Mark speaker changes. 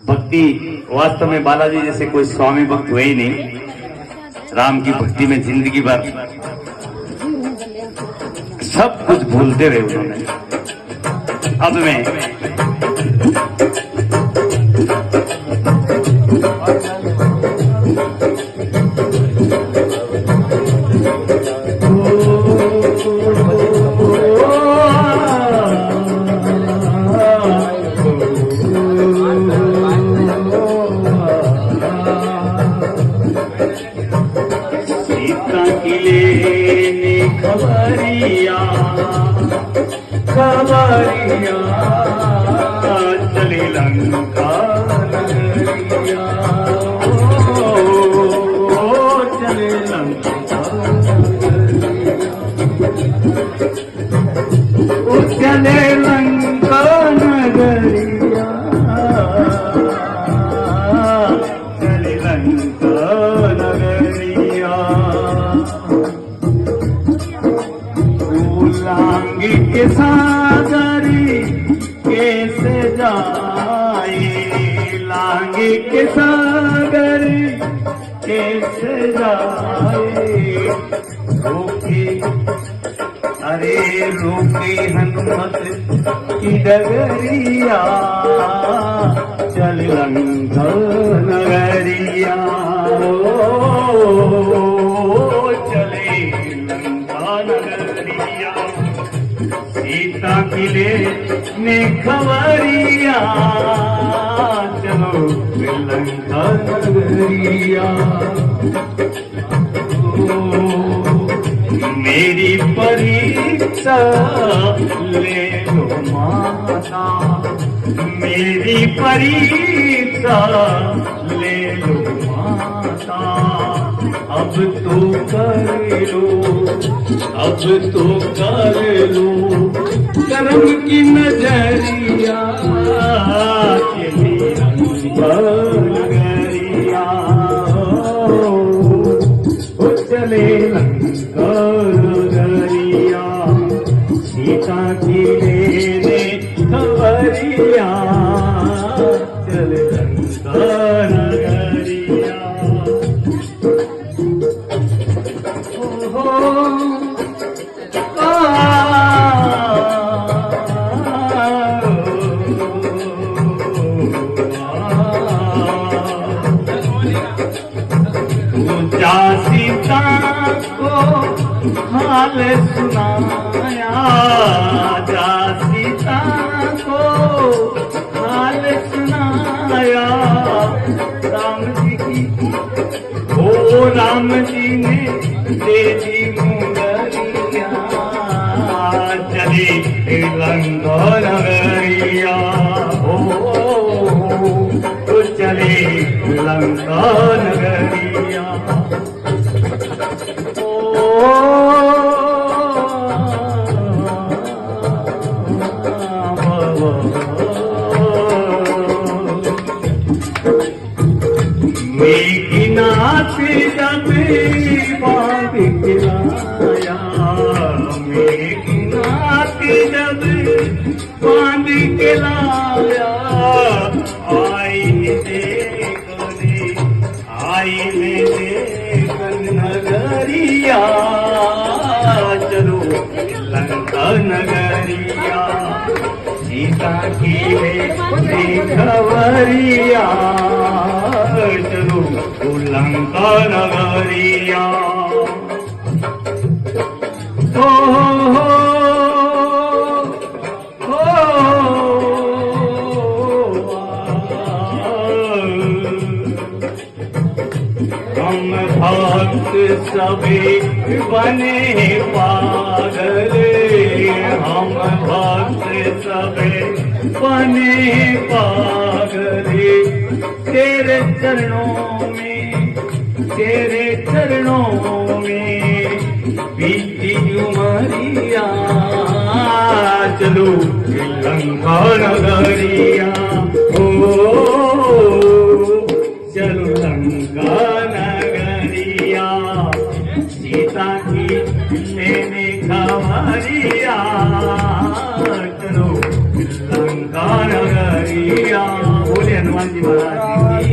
Speaker 1: भक्ति वास्तव में बालाजी जैसे कोई स्वामी भक्त हुए ही नहीं। राम की भक्ति में जिंदगी भर सब कुछ भूलते रहे उन्होंने। अब मैं खबरिया खबरिया चली लंका नगरिया, चले लंका चले लंका नगरिया, चले लंका नगरिया। लांगी के सागरी कैसे जाए, लांगी के सागरी कैसे जाए। रोकी अरे रोकी हनुमत की डगरिया, चल लंका नगरिया, चले लंका नगरिया। सीता की ले ने खबरिया, चलो लंका नगरिया। मेरी परीक्षा ले लो माता, मेरी परीक्षा ले लो माता। अब तो कर लो, अब तो कर लो करम की नजरिया, चली लंका नगरिया, चले लंका नगरिया। सीता की लेने खबरिया, चले लंका नगरिया। जा सीता को हाल सुनाया, जा सीता को हाल सुनाया। राम जी की ओ राम जी ने दे दी मुंदरिया, चली लंका नगरिया, तो चले लंका नगरिया। मेघनाथ जब बांध के लाया, मेघनाथ जब बांध के लाया। आई देखने, आई में देखन नगरिया, चलो लंका नगरिया। सीता की ले खबरिया, चलो लंका नगरिया। हम भक्त सभी बने पागल, हम भक्त सभी बने पागल। तेरे चरणों में, तेरे चरणों में बीती उमरिया, चलो लंका नगरिया, चलो लंका नगरिया। सीता की लेने खबरिया, चलो लंका नगरिया। बोले हनुमान जी महाराज की